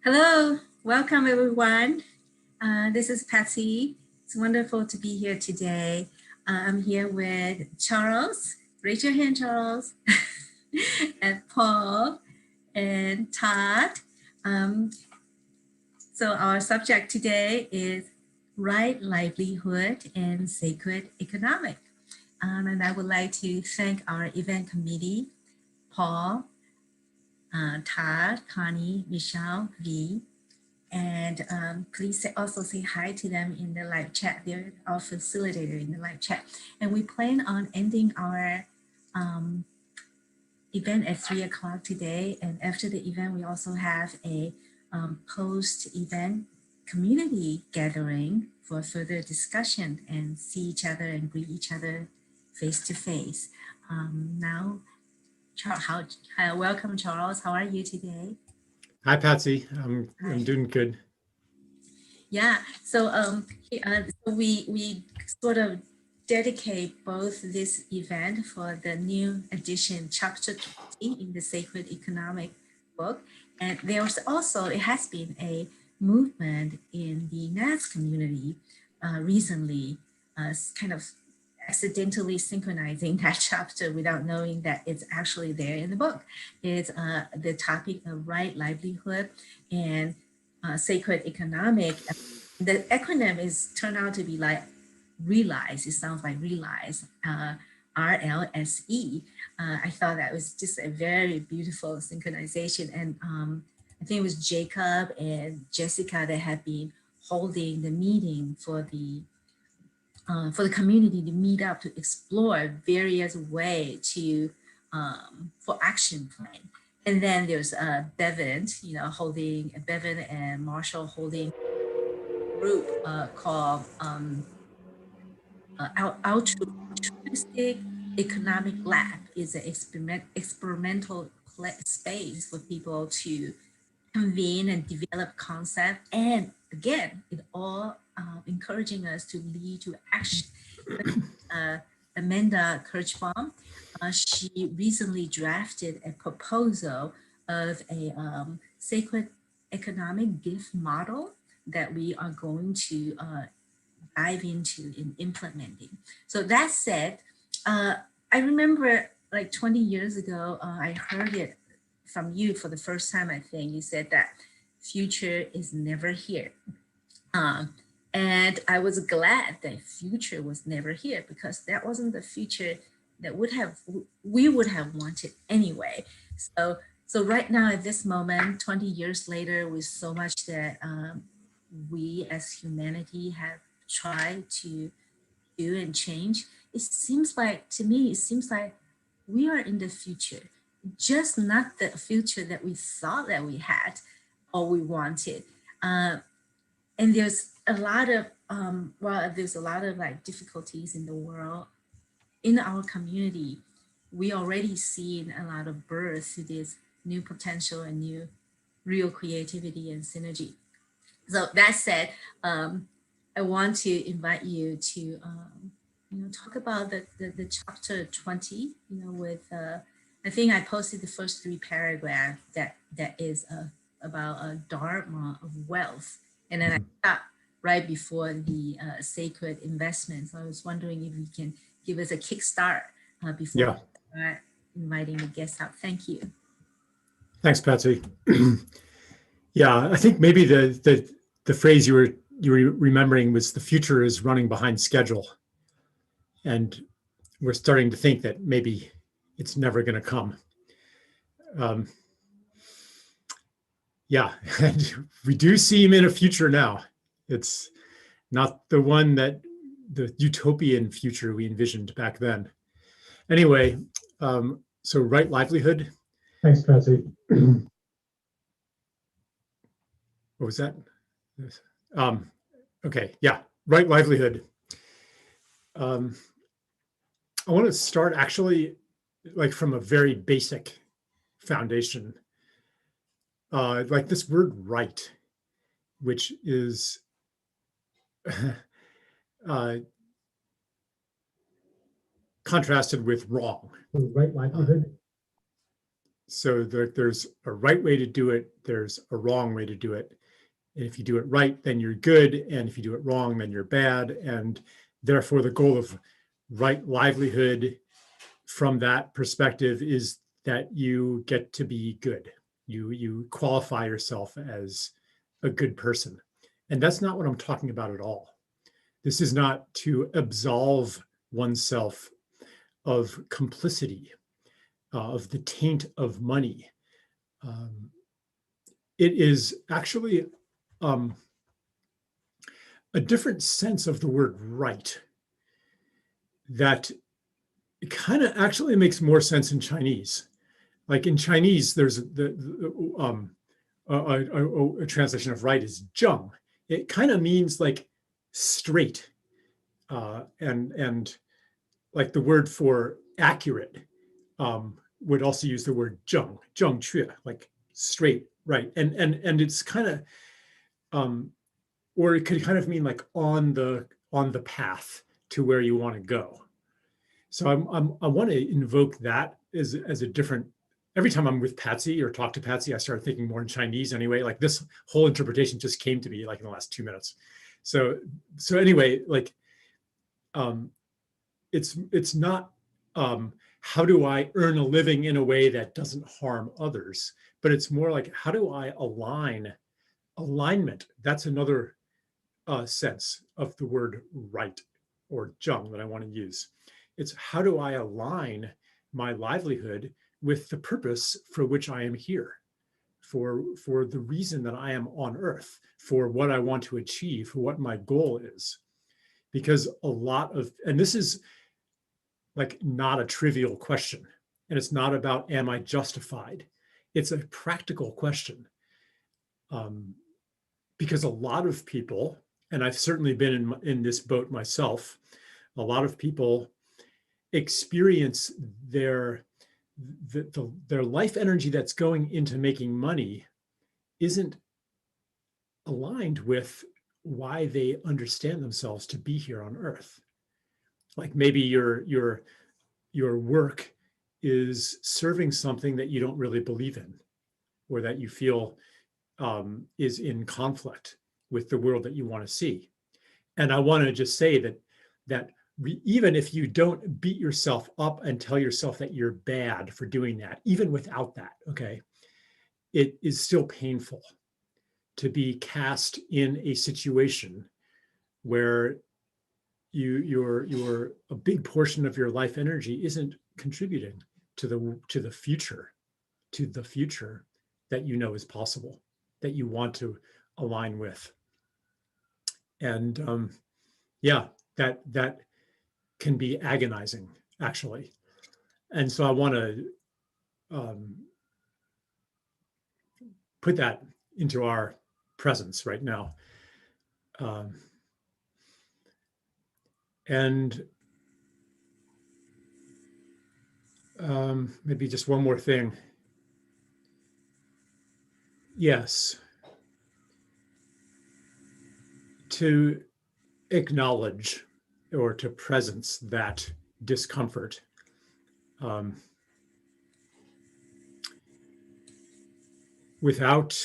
Hello, welcome everyone. This is Patsy. It's wonderful to be here today. I'm here with Charles. Raise your hand, Charles. And Paul and Todd. So our subject today is right livelihood and sacred economic. And I would like to thank our event committee, Paul, Todd, Connie, Michelle, V, and please also say hi to them in the live chat. They're our facilitator in the live chat. And we plan on ending our event at 3 o'clock today. And after the event, we also have a post-event community gathering for further discussion and see each other and greet each other face to face. Now, welcome, Charles. How are you today? Hi, Patsy. I'm doing good. Yeah. So we sort of dedicate both this event for the new edition, chapter 20 in the Sacred Economic book, and there's also it has been a movement in the NAS community recently, kind of accidentally synchronizing that chapter without knowing that it's actually there in the book. It's the topic of right livelihood and sacred economic. The acronym is turned out to be like realize. It sounds like realize, RLSE. I thought that was just a very beautiful synchronization. And I think it was Jacob and Jessica that had been holding the meeting for the community to meet up to explore various ways to for action plan. And then there's Bevin, Bevin and Marshall holding a group called Altruistic Economic Lab. Is an experimental space for people to convene and develop concept, and again, it all encouraging us to lead to action. Amanda Kirchbaum, she recently drafted a proposal of a sacred economic gift model that we are going to dive into in implementing. So that said, I remember like 20 years ago, I heard it from you for the first time. I think you said that future is never here. And I was glad that future was never here, because that wasn't the future that we would have wanted anyway. So right now at this moment, 20 years later, with so much that we as humanity have tried to do and change, it seems like we are in the future, just not the future that we thought that we had or we wanted. And there's a lot of like difficulties in the world, in our community. We already seen a lot of birth to this new potential and new real creativity and synergy. So that said, I want to invite you to talk about the chapter 20. With I think I posted the first 3 paragraphs that is about Dharma of Wealth, and then I stopped right before the sacred investment. So I was wondering if you can give us a kickstart before we start inviting the guests out. Thank you. Thanks, Patsy. Yeah, I think maybe the phrase you were remembering was the future is running behind schedule, and we're starting to think that maybe it's never going to come. Yeah, and we do seem in a future now. It's not the one that the utopian future we envisioned back then. Anyway, so right livelihood. Thanks, Patsy. What was that? Okay, yeah, right livelihood. I want to start actually like from a very basic foundation. like this word right, which is contrasted with wrong. Right livelihood. So there's a right way to do it. There's a wrong way to do it. And if you do it right, then you're good. And if you do it wrong, then you're bad. And therefore, the goal of right livelihood from that perspective is that you get to be good. You qualify yourself as a good person. And that's not what I'm talking about at all. This is not to absolve oneself of complicity, of the taint of money. It is actually a different sense of the word right that kind of actually makes more sense in Chinese. Like in Chinese, there's a translation of right is zheng. It kind of means like straight, and like the word for accurate would also use the word zheng que, like straight, right, and it's kind of or it could kind of mean like on the path to where you want to go. So I want to invoke that as a different. Every time I'm with Patsy or talk to Patsy, I start thinking more in Chinese anyway. Like this whole interpretation just came to me like in the last 2 minutes. So anyway, like it's not how do I earn a living in a way that doesn't harm others, but it's more like how do I alignment. That's another sense of the word right or zheng that I want to use. It's how do I align my livelihood with the purpose for which I am here, for the reason that I am on earth, for what I want to achieve, for what my goal is. Because a lot of, and this is like not a trivial question, and it's not about am I justified? It's a practical question. Because a lot of people, and I've certainly been in this boat myself, a lot of people experience their life energy that's going into making money isn't aligned with why they understand themselves to be here on earth. Like maybe your work is serving something that you don't really believe in, or that you feel is in conflict with the world that you want to see. And I want to just say that even if you don't beat yourself up and tell yourself that you're bad for doing that, even without that, okay, it is still painful to be cast in a situation where you're a big portion of your life energy isn't contributing to the future that you know is possible, that you want to align with. And yeah, that can be agonizing, actually. And so I want to put that into our presence right now. And maybe just one more thing. Yes, to acknowledge or to presence that discomfort. Without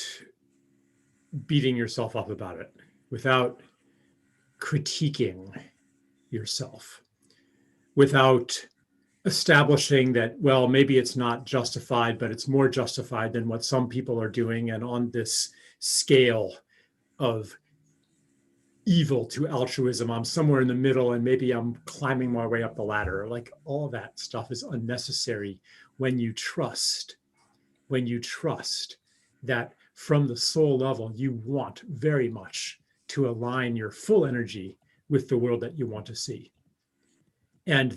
beating yourself up about it, without critiquing yourself, without establishing that, well, maybe it's not justified, but it's more justified than what some people are doing. And on this scale of evil to altruism, I'm somewhere in the middle, and maybe I'm climbing my way up the ladder. Like all of that stuff is unnecessary when you trust that from the soul level, you want very much to align your full energy with the world that you want to see. And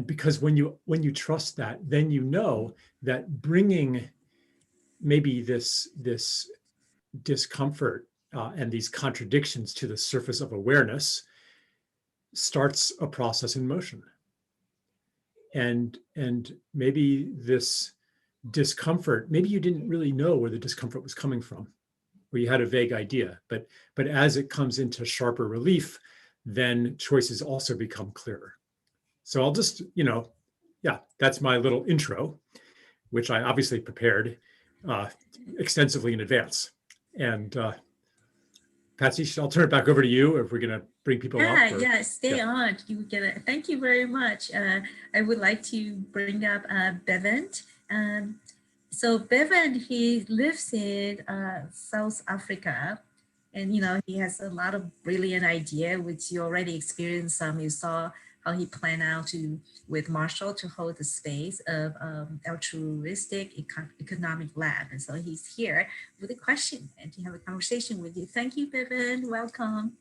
because when you trust that, then you know that bringing maybe this discomfort and these contradictions to the surface of awareness starts a process in motion. And maybe this discomfort, maybe you didn't really know where the discomfort was coming from, or you had a vague idea, but as it comes into sharper relief, then choices also become clearer. So I'll just, yeah, that's my little intro, which I obviously prepared extensively in advance. And Patsy, I'll turn it back over to you if we're going to bring people up. Yeah, stay on. Thank you very much. I would like to bring up Bevin. So Bevin, he lives in South Africa, and he has a lot of brilliant idea, which you already experienced some. You saw how he planned out with Marshall to hold the space of altruistic economic lab. And so he's here with a question and to have a conversation with you. Thank you, Bevin. Welcome.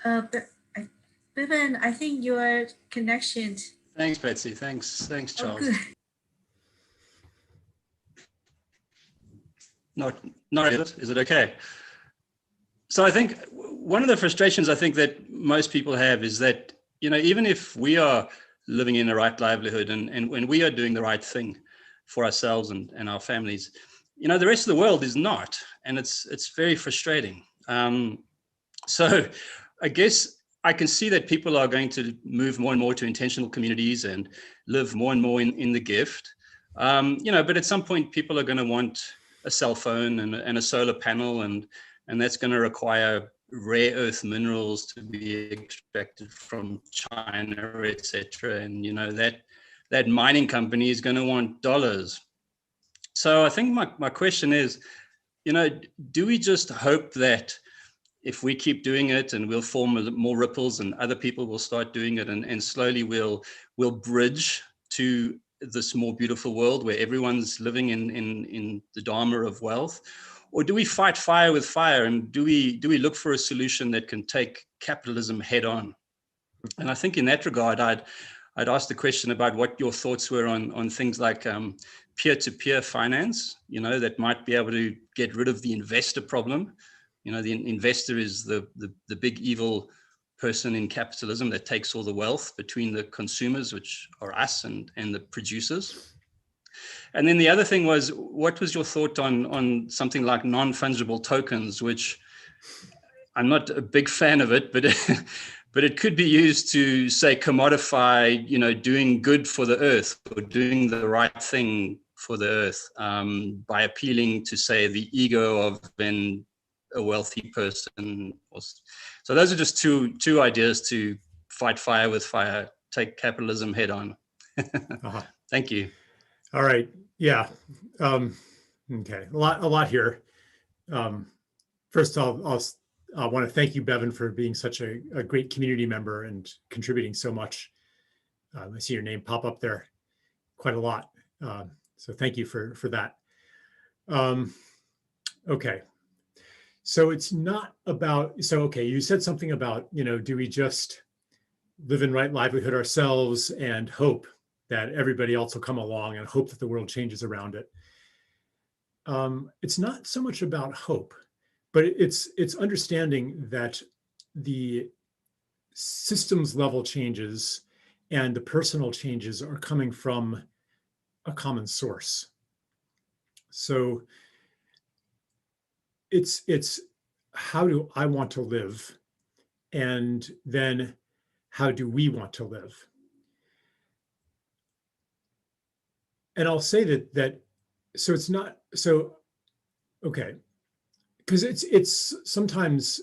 Bevin, I think your connection. Thanks, Betsy. Thanks, Charles. Oh, good. Not is it okay? So I think one of the frustrations I think that most people have is that, even if we are living in the right livelihood and when we are doing the right thing for ourselves and our families, the rest of the world is not. And it's very frustrating. So I guess I can see that people are going to move more and more to intentional communities and live more and more in the gift. But at some point people are going to want a cell phone and a solar panel, and that's going to require rare earth minerals to be extracted from China, etc. And that mining company is going to want dollars. So I think my question is, do we just hope that if we keep doing it and we'll form more ripples and other people will start doing it, and slowly we'll bridge to this more beautiful world where everyone's living in the Dharma of wealth? Or do we fight fire with fire, and do we look for a solution that can take capitalism head on? And I think in that regard, I'd ask the question about what your thoughts were on things like peer-to-peer finance, that might be able to get rid of the investor problem. The investor is the big evil person in capitalism that takes all the wealth between the consumers, which are us, and the producers. And then the other thing was, what was your thought on something like non-fungible tokens, which I'm not a big fan of it, but but it could be used to, say, commodify, doing good for the earth or doing the right thing for the earth by appealing to, say, the ego of a wealthy person. So those are just two ideas to fight fire with fire, take capitalism head on. Thank you. All right. Yeah. Okay. A lot here. First, I want to thank you, Bevin, for being such a great community member and contributing so much. I see your name pop up there quite a lot. So thank you for that. Okay. So it's not about, you said something about, do we just live in right livelihood ourselves and hope that everybody else will come along and hope that the world changes around it? It's not so much about hope, but it's understanding that the systems level changes and the personal changes are coming from a common source. So it's how do I want to live, and then how do we want to live? And I'll say that so it's not so okay, because it's sometimes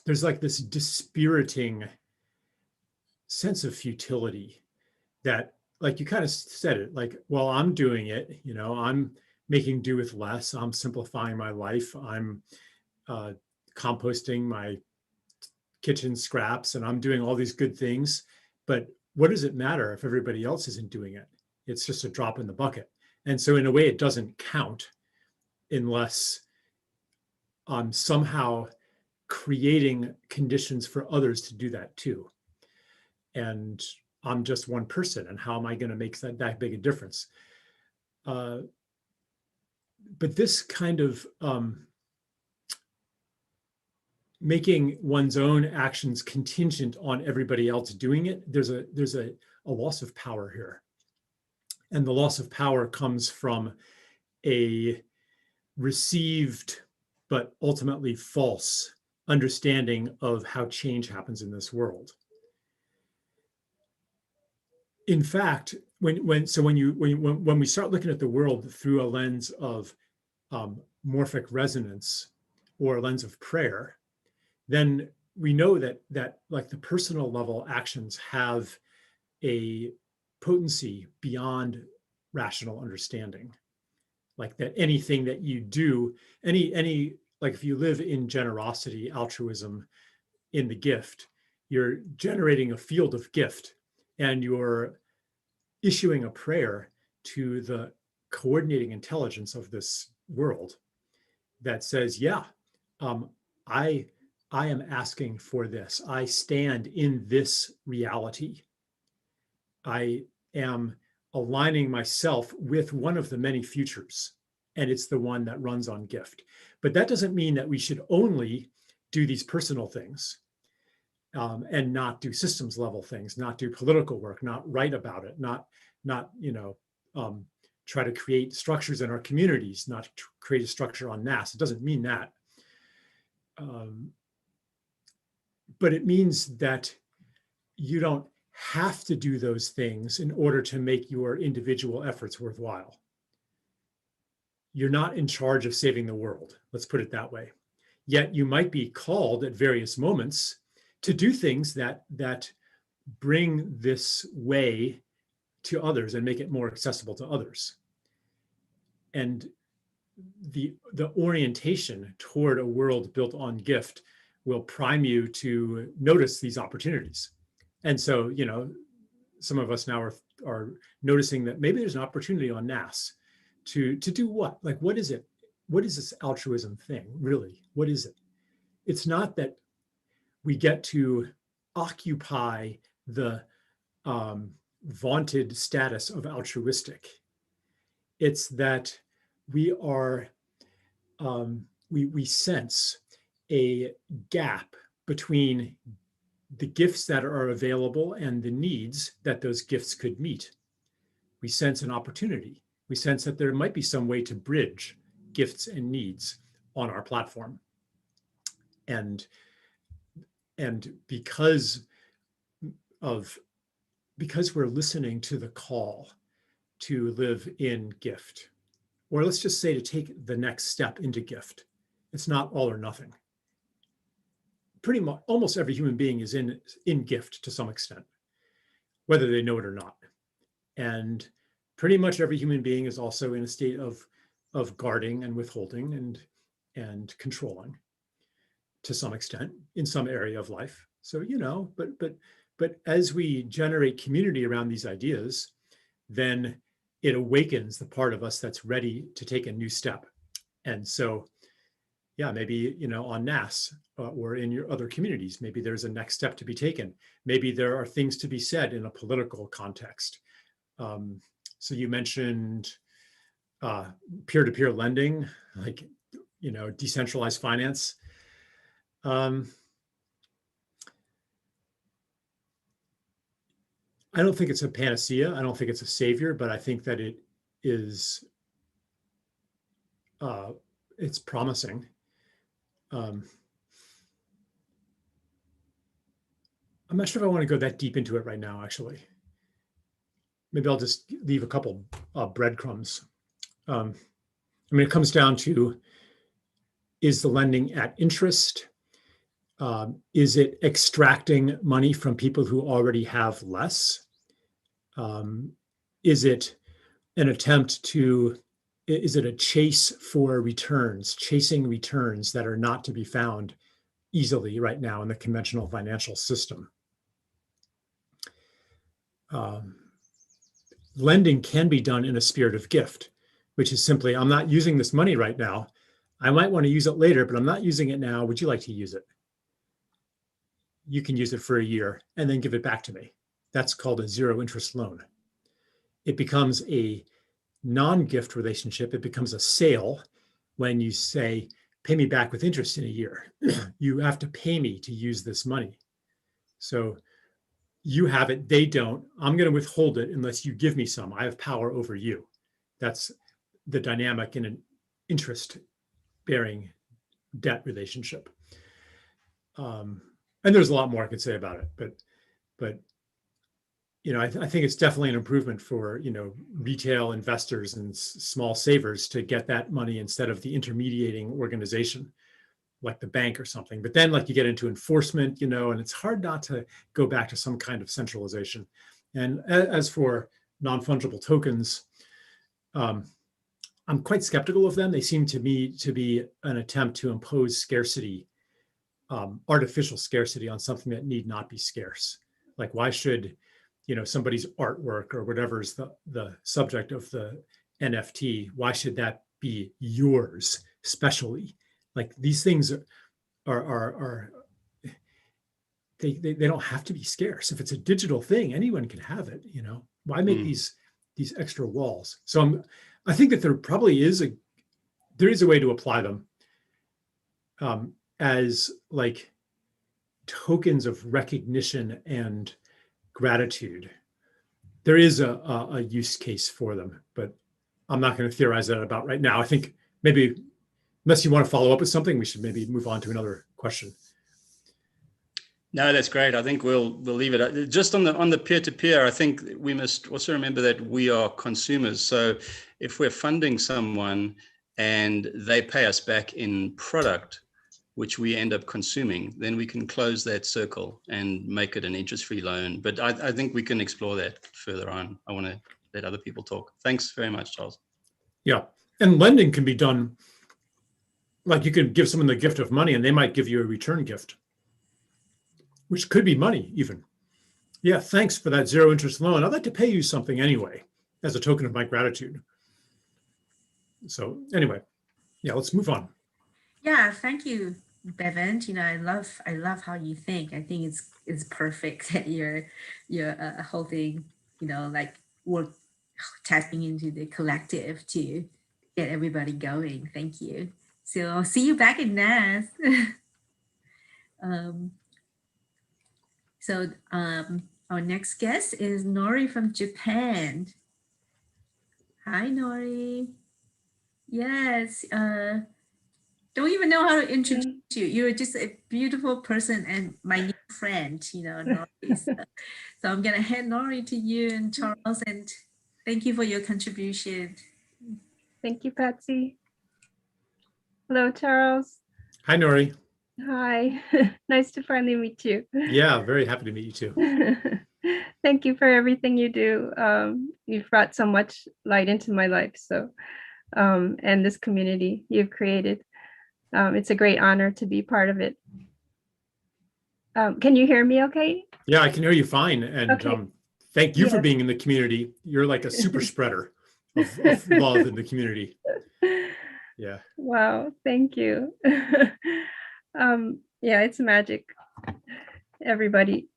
there's like this dispiriting sense of futility that, like you kind of said it, like, well, I'm doing it, I'm making do with less, I'm simplifying my life, I'm composting my kitchen scraps, and I'm doing all these good things. But what does it matter if everybody else isn't doing it? It's just a drop in the bucket. And so in a way, it doesn't count unless I'm somehow creating conditions for others to do that too. And I'm just one person, and how am I going to make that big a difference? But this kind of making one's own actions contingent on everybody else doing it, there's a a loss of power here. And the loss of power comes from a received but ultimately false understanding of how change happens in this world. In fact, when we start looking at the world through a lens of morphic resonance or a lens of prayer, then we know that like the personal level actions have a potency beyond rational understanding. Like that anything that you do, like if you live in generosity, altruism, in the gift, you're generating a field of gift, and you're issuing a prayer to the coordinating intelligence of this world that says, yeah, I am asking for this. I stand in this reality. I am aligning myself with one of the many futures, and it's the one that runs on gift. But that doesn't mean that we should only do these personal things and not do systems level things, not do political work, not write about it, not try to create structures in our communities, not create a structure on NAS. It doesn't mean that. But it means that you don't have to do those things in order to make your individual efforts worthwhile. You're not in charge of saving the world, let's put it that way. Yet you might be called at various moments to do things that bring this way to others and make it more accessible to others. And the orientation toward a world built on gift will prime you to notice these opportunities. And so, some of us now are noticing that maybe there's an opportunity on NAS to do what? Like, what is it? What is this altruism thing, really? What is it? It's not that we get to occupy the vaunted status of altruistic. It's that we are, we sense a gap between the gifts that are available and the needs that those gifts could meet. We sense an opportunity. We sense that there might be some way to bridge gifts and needs on our platform. And because we're listening to the call to live in gift, or let's just say to take the next step into gift, it's not all or nothing. Pretty much almost every human being is in gift to some extent, whether they know it or not. And pretty much every human being is also in a state of guarding and withholding and controlling to some extent in some area of life. So, but as we generate community around these ideas, then it awakens the part of us that's ready to take a new step. And so, yeah, maybe, on NAS or in your other communities, maybe there's a next step to be taken. Maybe there are things to be said in a political context. So you mentioned peer-to-peer lending, like, decentralized finance. I don't think it's a panacea. I don't think it's a savior, but I think that it is, it's promising. I'm not sure if I want to go that deep into it right now, actually. Maybe I'll just leave a couple breadcrumbs. It comes down to, is the lending at interest? Is it extracting money from people who already have less? Is it an attempt to, is it a chase for returns, chasing returns that are not to be found easily right now in the conventional financial system? Lending can be done in a spirit of gift, which is simply, I'm not using this money right now. I might want to use it later, but I'm not using it now. Would you like to use it? You can use it for a year and then give it back to me. That's called a zero interest loan. It becomes a non-gift relationship. It becomes a sale when you say, pay me back with interest in a year. You have to pay me to use this money. So you have it, they don't. I'm going to withhold it unless you give me some. I have power over you. That's the dynamic in an interest-bearing debt relationship. And there's a lot more I could say about it, but I think it's definitely an improvement for retail investors and small savers to get that money instead of the intermediating organization like the bank or something. But then like you get into enforcement, and it's hard not to go back to some kind of centralization. And as for non-fungible tokens, I'm quite skeptical of them. They seem to me to be an attempt to impose scarcity, artificial scarcity on something that need not be scarce. Like why should somebody's artwork or whatever is the subject of the NFT, why should that be yours specially? Like these things are they don't have to be scarce. If it's a digital thing, anyone can have it. Why make these extra walls? So I think that there probably is a way to apply them as like tokens of recognition and gratitude. There is a use case for them, but I'm not going to theorize that about right now. I think maybe, unless you want to follow up with something, we should maybe move on to another question. No, that's great. I think we'll leave it. Just on the peer-to-peer, I think we must also remember that we are consumers. So if we're funding someone and they pay us back in product, which we end up consuming, then we can close that circle and make it an interest-free loan. But I think we can explore that further on. I want to let other people talk. Thanks very much, Charles. Yeah, and lending can be done, like you could give someone the gift of money and they might give you a return gift, which could be money even. Yeah, thanks for that zero interest loan. I'd like to pay you something anyway as a token of my gratitude. So anyway, yeah, let's move on. Yeah, thank you, Bevin. I love how you think. I think it's perfect that you're holding, like work tapping into the collective to get everybody going. Thank you. So I'll see you back in NAS. So our next guest is Nori from Japan. Hi, Nori. Yes. Don't even know how to introduce you. You're just a beautiful person and my new friend, Nori. So I'm going to hand Nori to you and Charles, and thank you for your contribution. Thank you, Patsy. Hello, Charles. Hi, Nori. Hi. Nice to finally meet you. Yeah, very happy to meet you too. Thank you for everything you do. You've brought so much light into my life, and this community you've created. It's a great honor to be part of it. Can you hear me okay? Yeah, I can hear you fine. And okay. Thank you for being in the community. You're like a super spreader of love in the community. Yeah. Wow, thank you. Yeah, it's magic. Everybody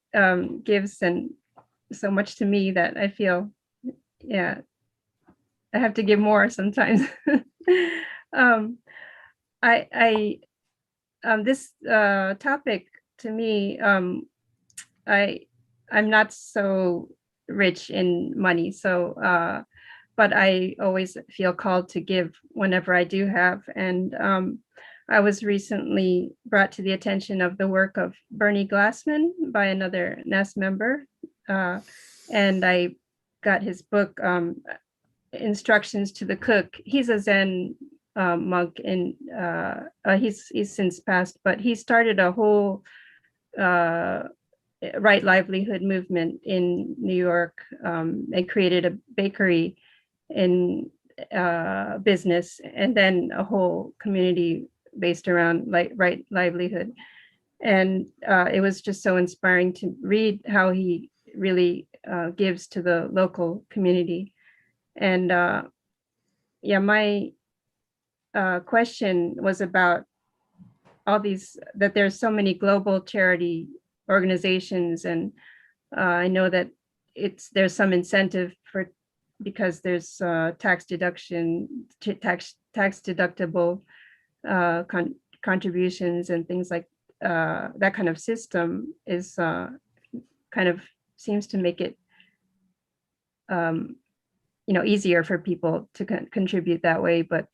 gives and so much to me that I feel, I have to give more sometimes. This topic to me, I'm not so rich in money, so but I always feel called to give whenever I do have. And I was recently brought to the attention of the work of Bernie Glassman by another NES member, and I got his book, Instructions to the Cook. He's a Zen monk, and he's since passed, but he started a whole right livelihood movement in New York, and created a bakery in business, and then a whole community based around right livelihood. And it was just so inspiring to read how he really gives to the local community. And my question was about all these, that there's so many global charity organizations, and I know that there's some incentive because there's tax deduction, tax deductible contributions and things like that. Kind of system is kind of seems to make it, easier for people to contribute that way, but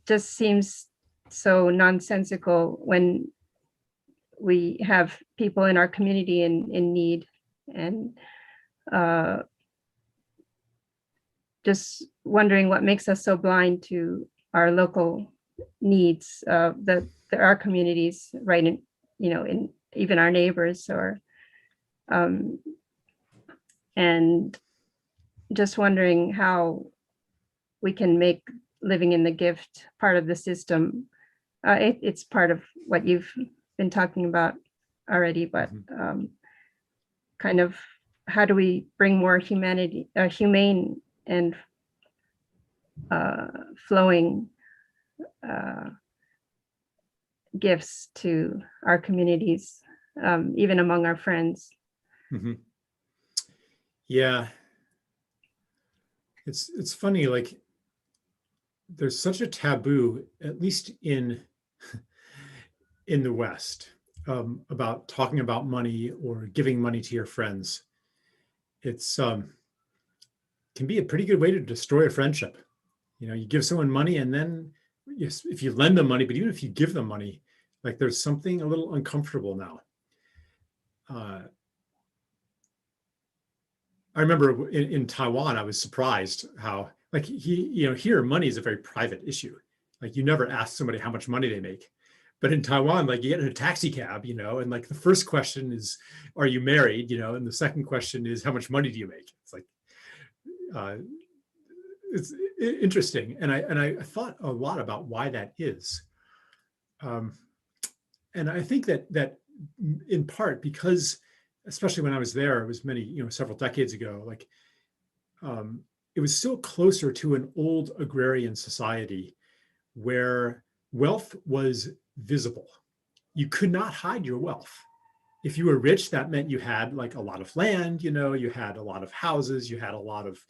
just seems so nonsensical when we have people in our community in need, and just wondering what makes us so blind to our local needs, that our communities, right, in even our neighbors, or and just wondering how we can make living in the gift part of the system. It's part of what you've been talking about already, but kind of how do we bring more humane and flowing gifts to our communities, even among our friends. Yeah, it's funny, like there's such a taboo, at least in the West, about talking about money or giving money to your friends. It's can be a pretty good way to destroy a friendship. You give someone money, and then yes, if you lend them money, but even if you give them money, like there's something a little uncomfortable now. I remember in Taiwan, I was surprised how, like, here money is a very private issue. Like, you never ask somebody how much money they make. But in Taiwan, like, you get in a taxi cab, and like the first question is, are you married? And the second question is, how much money do you make? It's like, it's interesting. And I thought a lot about why that is. And I think that in part because, especially when I was there, it was several decades ago, like it was still closer to an old agrarian society where wealth was visible. You could not hide your wealth. If you were rich, that meant you had like a lot of land, you had a lot of houses, you had a lot of,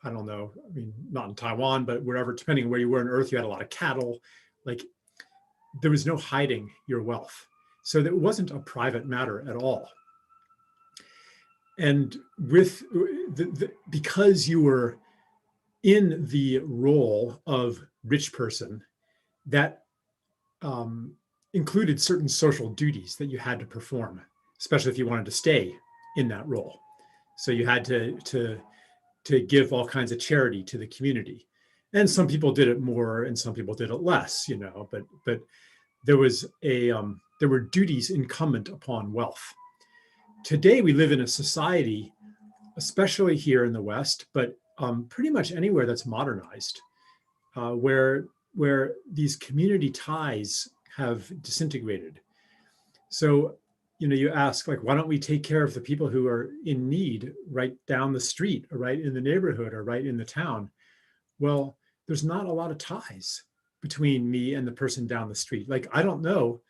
I don't know, I mean, not in Taiwan, but wherever, depending on where you were on earth, you had a lot of cattle. Like, there was no hiding your wealth. So that wasn't a private matter at all. And with because you were in the role of rich person, that included certain social duties that you had to perform, especially if you wanted to stay in that role. So you had to give all kinds of charity to the community. And some people did it more and some people did it less, but there was there were duties incumbent upon wealth. Today, we live in a society, especially here in the West, but pretty much anywhere that's modernized, where these community ties have disintegrated. So, you ask, like, why don't we take care of the people who are in need right down the street, or right in the neighborhood, or right in the town? Well, there's not a lot of ties between me and the person down the street. Like, I don't know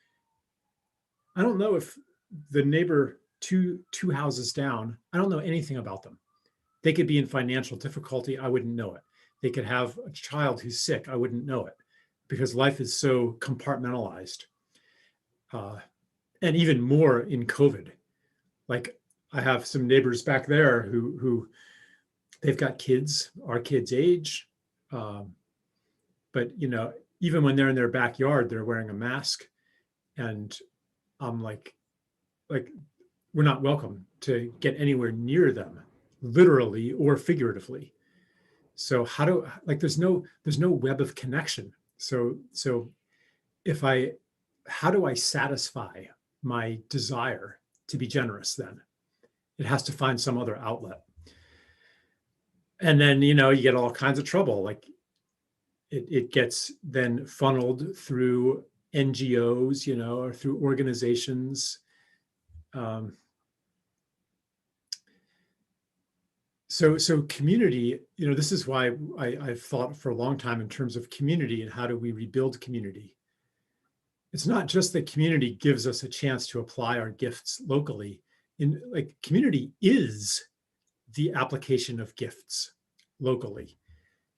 if the neighbor two houses down, I don't know anything about them. They could be in financial difficulty, I wouldn't know it. They could have a child who's sick, I wouldn't know it, because life is so compartmentalized. And even more in COVID. Like, I have some neighbors back there who they've got kids, our kids' age, but even when they're in their backyard, they're wearing a mask, and I'm like we're not welcome to get anywhere near them, literally or figuratively. So there's no web of connection. So how do I satisfy my desire to be generous then? It has to find some other outlet. And then, you get all kinds of trouble. Like, it gets then funneled through NGOs, or through organizations. So community, this is why I've thought for a long time in terms of community and how do we rebuild community. It's not just that community gives us a chance to apply our gifts locally. Community is the application of gifts locally.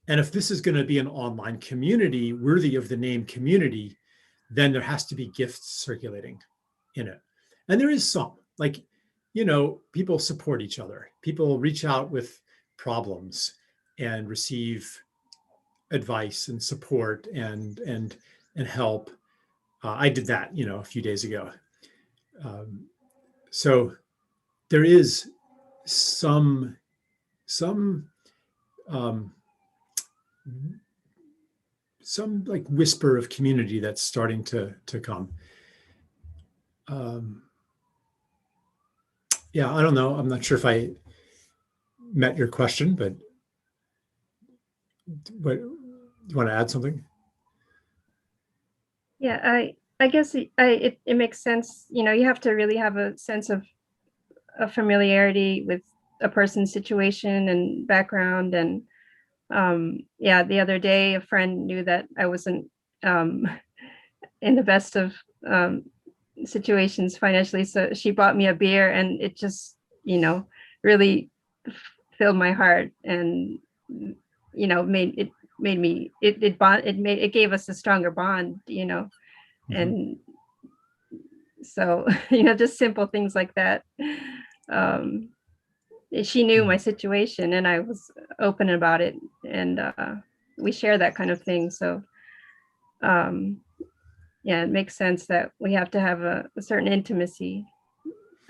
And if this is going to be an online community worthy of the name community, then there has to be gifts circulating in it. And there is some. like, people support each other. People reach out with problems and receive advice and support and help. I did that, a few days ago. So there is some like whisper of community that's starting to come. Yeah, I don't know. I'm not sure if I met your question, but what, you want to add something? Yeah, I guess it makes sense. You have to really have a sense of familiarity with a person's situation and background. And yeah, the other day, a friend knew that I wasn't in the best of situations financially, so she bought me a beer, and it just really filled my heart, and it gave us a stronger bond, Mm-hmm. and so just simple things like that. She knew my situation, and I was open about it, and we share that kind of thing. So yeah, it makes sense that we have to have a certain intimacy,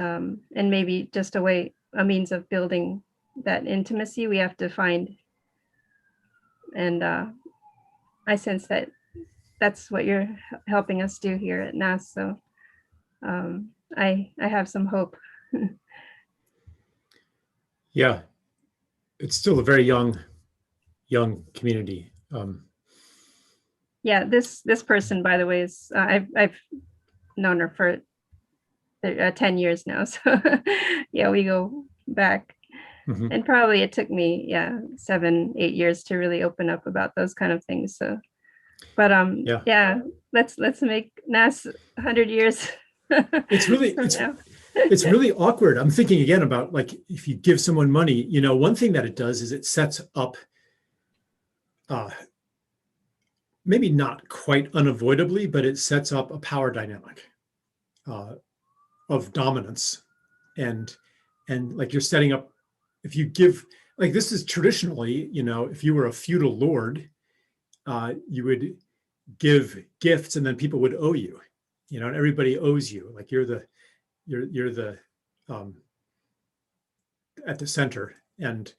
and maybe just a means of building that intimacy we have to find. And I sense that that's what you're helping us do here at NAS. So I have some hope. Yeah, it's still a very young community. Yeah, this person, by the way, is I've known her for 10 years now. So yeah, we go back. Mm-hmm. And probably it took me 7-8 years to really open up about those kind of things. So but yeah, let's make NAS 100 years. It's really it's really awkward. I'm thinking again about, like, if you give someone money, one thing that it does is it sets up maybe not quite unavoidably, but it sets up a power dynamic of dominance. And like, you're setting up, if you give, like, this is traditionally, if you were a feudal lord, you would give gifts and then people would owe you, and everybody owes you. Like, you're the at the center. And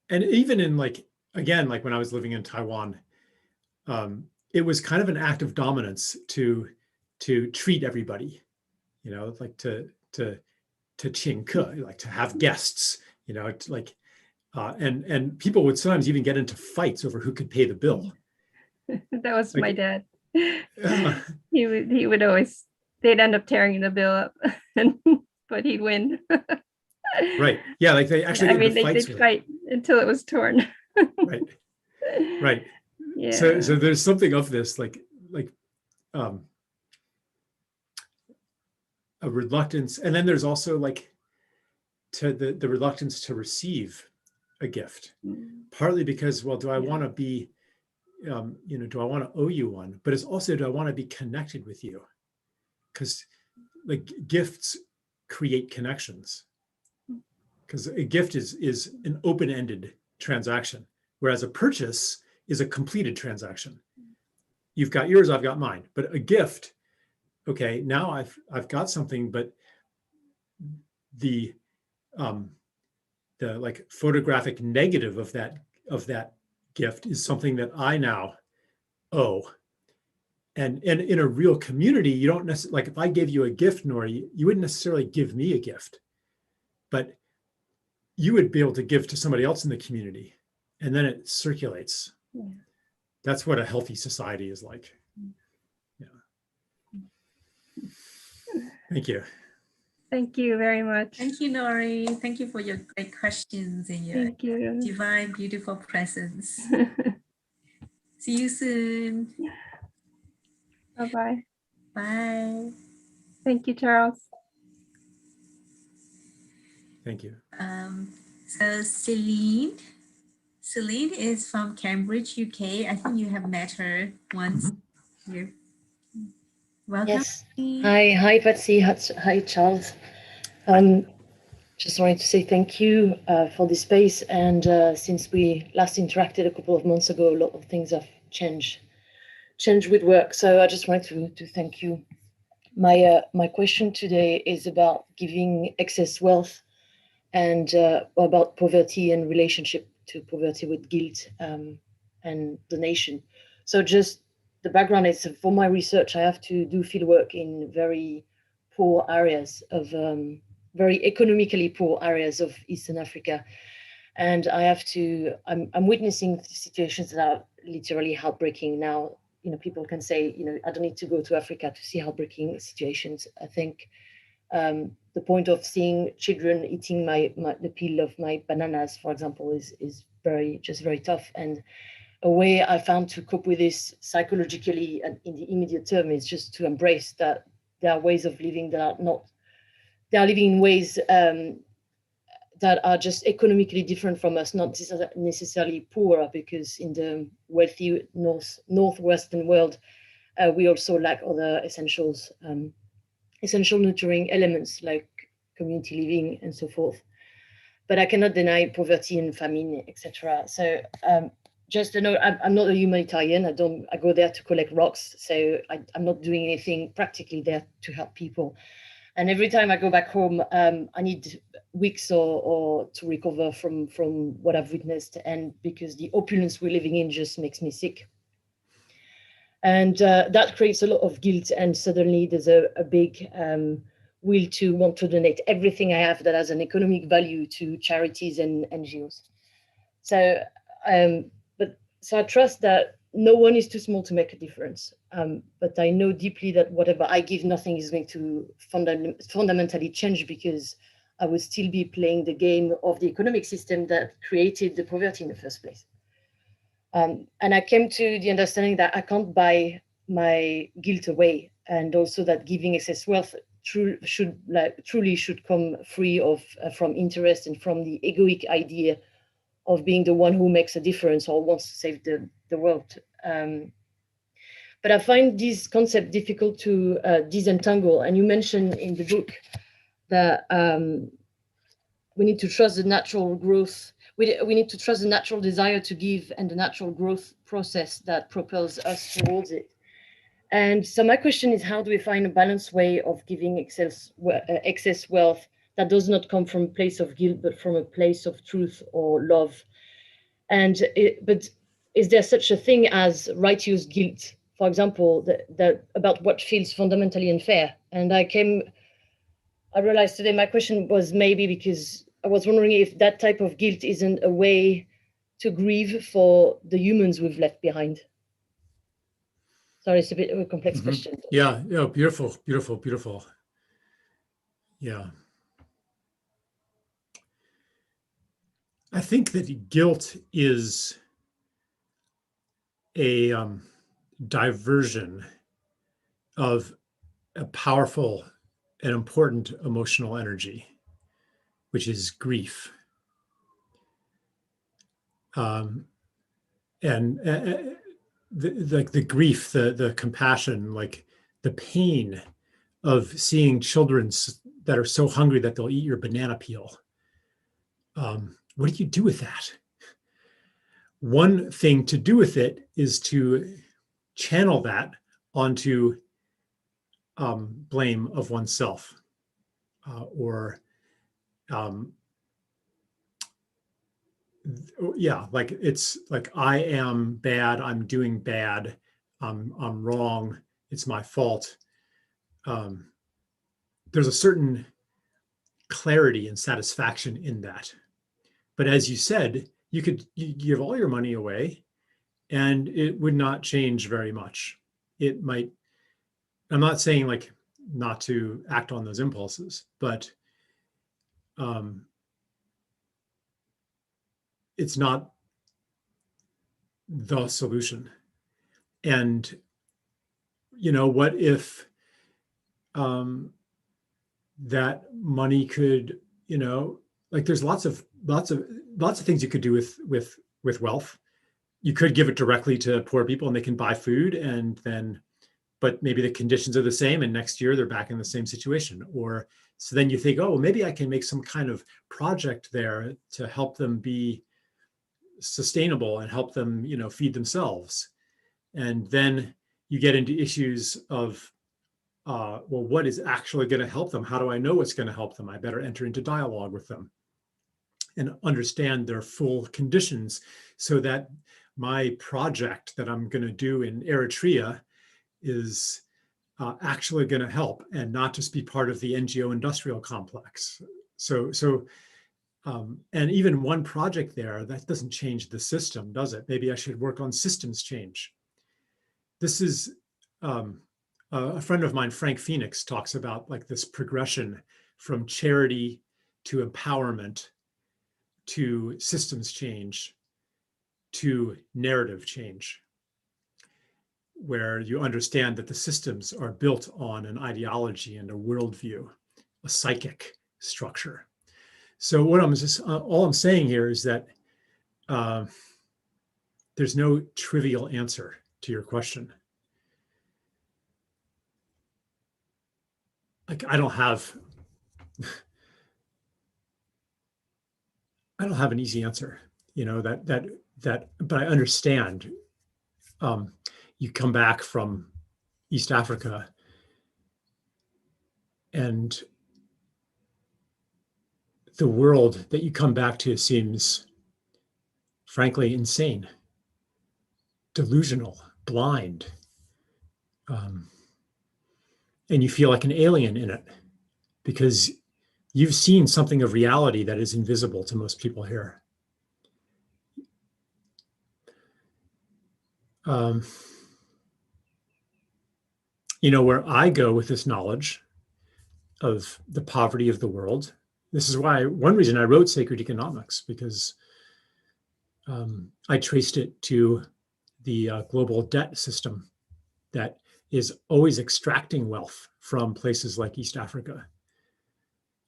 even in, like, again, like when I was living in Taiwan, it was kind of an act of dominance to treat everybody, like to qing ke, like to have guests, like, and people would sometimes even get into fights over who could pay the bill. That was like, my dad. He would always, they'd end up tearing the bill up, but he'd win. Right. Yeah. Like, they actually, they'd fight until it was torn. Right. Right. Yeah. So there's something of this, like a reluctance, and then there's also, like, to the reluctance to receive a gift, partly because, well, do I want to be, do I want to owe you one? But it's also, do I want to be connected with you? Because, like, gifts create connections. Because a gift is an open-ended transaction, whereas a purchase is a completed transaction. You've got yours, I've got mine. But a gift, okay, now I've got something, but the like photographic negative of that gift is something that I now owe. And in a real community, you don't necessarily, like, if I gave you a gift, Nori, you wouldn't necessarily give me a gift, but you would be able to give to somebody else in the community, and then it circulates. Yeah. That's what a healthy society is like. Yeah. Thank you. Thank you very much. Thank you, Nori. Thank you for your great questions and your divine, beautiful presence. See you soon. Bye-bye. Bye. Thank you, Charles. Thank you. So Celine is from Cambridge, UK. I think you have met her once here. Welcome. Yes. Hi, Betsy. Hi, Charles. Just wanted to say thank you for this space. And since we last interacted a couple of months ago, a lot of things have changed with work. So I just wanted to thank you. My question today is about giving excess wealth and about poverty and relationship to poverty with guilt and donation. So just the background is, for my research, I have to do field work in very poor areas of very economically poor areas of Eastern Africa. And I'm witnessing situations that are literally heartbreaking now. People can say, I don't need to go to Africa to see heartbreaking situations. I think the point of seeing children eating the peel of my bananas, for example, is very tough. And a way I found to cope with this psychologically and in the immediate term is just to embrace that there are ways of living they are living in ways that are just economically different from us, not necessarily poorer, because in the wealthy northwestern world, we also lack other essentials, essential nurturing elements like community living and so forth. But I cannot deny poverty and famine, etc. So just to know, I'm not a humanitarian. I go there to collect rocks. So I'm not doing anything practically there to help people. And every time I go back home, I need weeks or to recover from what I've witnessed, and because the opulence we're living in just makes me sick. And that creates a lot of guilt, and suddenly there's a big will to want to donate everything I have that has an economic value to charities and NGOs. So, so I trust that no one is too small to make a difference. But I know deeply that whatever I give, nothing is going to fundamentally change, because I would still be playing the game of the economic system that created the poverty in the first place. And I came to the understanding that I can't buy my guilt away, and also that giving excess wealth truly should come free of from interest and from the egoic idea of being the one who makes a difference or wants to save the world. But I find this concept difficult to disentangle. And you mentioned in the book that we need to trust the natural growth. We need to trust the natural desire to give and the natural growth process that propels us towards it. And so my question is, how do we find a balanced way of giving excess wealth that does not come from a place of guilt, but from a place of truth or love? But is there such a thing as righteous guilt, for example, that about what feels fundamentally unfair? And I realized today my question was maybe because I was wondering if that type of guilt isn't a way to grieve for the humans we've left behind. Sorry, it's a bit of a complex question. Yeah, beautiful. Yeah. I think that guilt is a diversion of a powerful and important emotional energy, which is grief. And the grief, the compassion, like the pain of seeing children that are so hungry that they'll eat your banana peel. What do you do with that? One thing to do with it is to channel that onto blame of oneself, like it's like I am bad, I'm doing bad, I'm wrong, it's my fault. There's a certain clarity and satisfaction in that. But as you said, you could give all your money away and it would not change very much. It might, I'm not saying like not to act on those impulses, but it's not the solution. And, what if that money could, like there's lots of things you could do with wealth. You could give it directly to poor people and they can buy food, and then but maybe the conditions are the same, and next year they're back in the same situation. Or so then you think, oh, well, maybe I can make some kind of project there to help them be sustainable and help them, feed themselves. And then you get into issues of, well, what is actually going to help them? How do I know what's going to help them? I better enter into dialogue with them and understand their full conditions so that my project that I'm going to do in Eritrea is actually going to help and not just be part of the NGO industrial complex. And even one project there, that doesn't change the system, does it? Maybe I should work on systems change. This is a friend of mine, Frank Phoenix, talks about like this progression from charity to empowerment to systems change to narrative change, where you understand that the systems are built on an ideology and a worldview, a psychic structure. So what all I'm saying here is that there's no trivial answer to your question. Like I don't have an easy answer, but I understand. You come back from East Africa and the world that you come back to seems frankly insane, delusional, blind. And you feel like an alien in it because you've seen something of reality that is invisible to most people here. Where I go with this knowledge of the poverty of the world, this is why one reason I wrote Sacred Economics, because I traced it to the global debt system that is always extracting wealth from places like East Africa.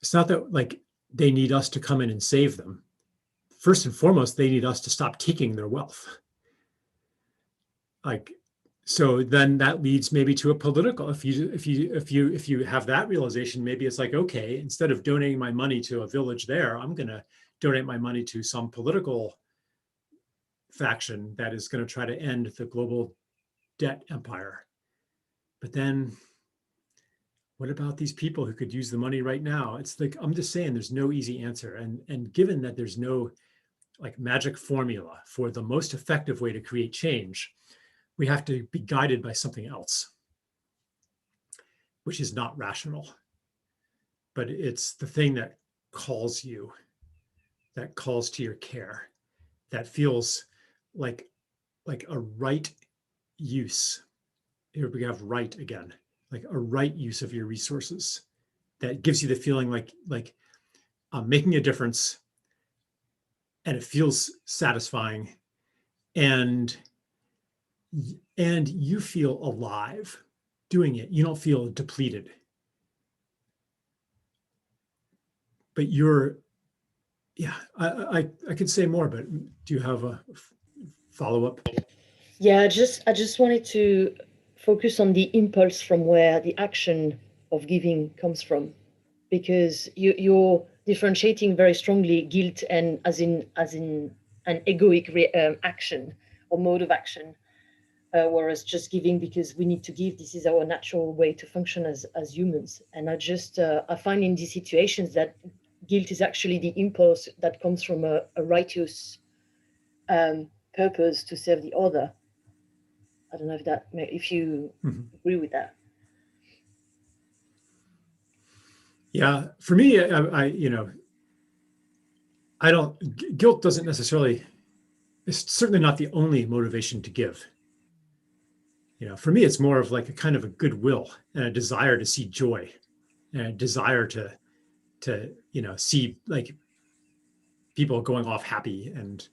It's not that like they need us to come in and save them. First and foremost, they need us to stop taking their wealth. So then that leads maybe to a political, if you have that realization, maybe it's like, okay, instead of donating my money to a village there, I'm going to donate my money to some political faction that is going to try to end the global debt empire. But then what about these people who could use the money right now? It's like, I'm just saying there's no easy answer. And given that there's no like magic formula for the most effective way to create change, we have to be guided by something else, which is not rational, but it's the thing that calls you, that calls to your care, that feels like a right use. Here we have right again, like a right use of your resources that gives you the feeling like making a difference, and it feels satisfying, and you feel alive doing it. You don't feel depleted, but I could say more, but do you have a follow-up? Yeah, I just wanted to focus on the impulse from where the action of giving comes from, because you're differentiating very strongly guilt and as in an egoic action or mode of action, whereas just giving because we need to give. This is our natural way to function as humans. And I find in these situations that guilt is actually the impulse that comes from a righteous purpose to serve the other. I don't know if you agree with that. Yeah, for me, guilt doesn't necessarily, it's certainly not the only motivation to give. For me, it's more of like a kind of a goodwill and a desire to see joy and a desire to see like people going off happy. And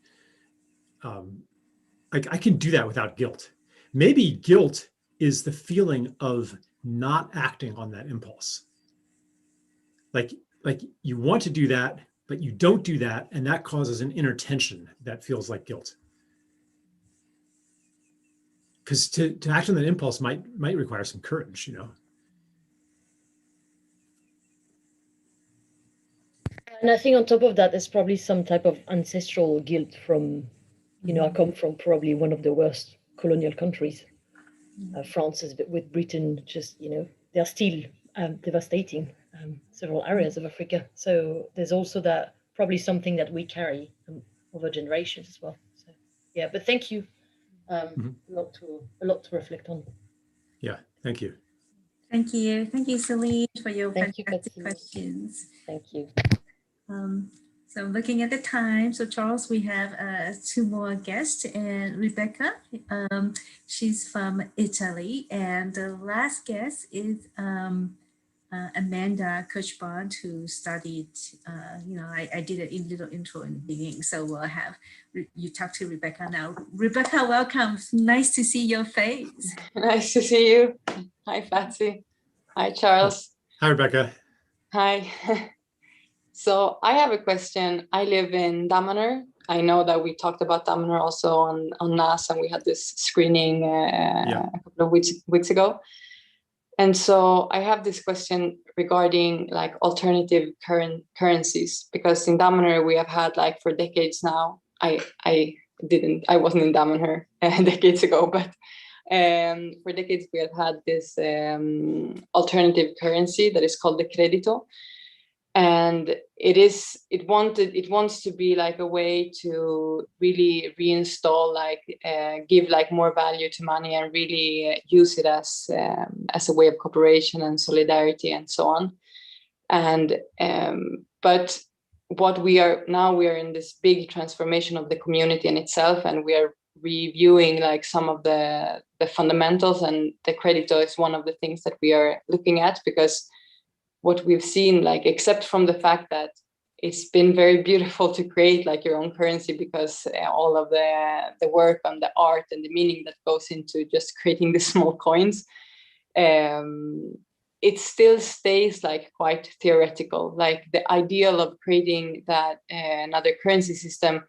I can do that without guilt. Maybe guilt is the feeling of not acting on that impulse. Like you want to do that, but you don't do that, and that causes an inner tension that feels like guilt. because to act on that impulse might require some courage, you know. And I think on top of that, there's probably some type of ancestral guilt from, you know, I come from probably one of the worst colonial countries. France is with Britain, just, you know, they're still devastating several areas of Africa. So there's also that probably something that we carry over generations as well. So yeah, but thank you. A lot to reflect on. Yeah, thank you. Thank you. Thank you, Celine, for your Thank you, fantastic Betsy. questions. Thank you. So looking at the time, so Charles, we have 2 more guests, and Rebecca, she's from Italy, and the last guest is Amanda Kirschbond, who studied, you know, I did a little intro in the beginning, so we'll have you talk to Rebecca now. Rebecca, welcome. Nice to see your face. Nice to see you. Hi, Patsy. Hi, Charles. Hi, Rebecca. Hi. So I have a question. I live in Damanhur. I know that we talked about Damanhur also on NAS, and we had this screening a couple of weeks ago. And so I have this question regarding like alternative currencies, because in Damanhur we have had like for decades now. I wasn't in Damanhur decades ago, but for decades we have had this alternative currency that is called the credito. And it wants to be like a way to really reinstall, like give like more value to money and really use it as a way of cooperation and solidarity and so on. And but what we are in this big transformation of the community in itself, and we are reviewing like some of the fundamentals, and the credito is one of the things that we are looking at, because what we've seen, like, except from the fact that it's been very beautiful to create like your own currency, because all of the work and the art and the meaning that goes into just creating the small coins, it still stays like quite theoretical. Like the ideal of creating that another currency system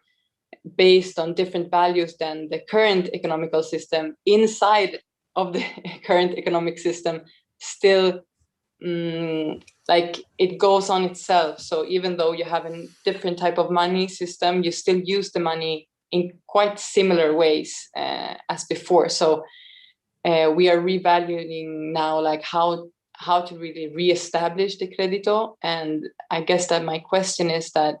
based on different values than the current economical system inside of the current economic system still like it goes on itself. So even though you have a different type of money system, you still use the money in quite similar ways as before. So we are revaluing now like how to really reestablish the credito. And I guess that my question is that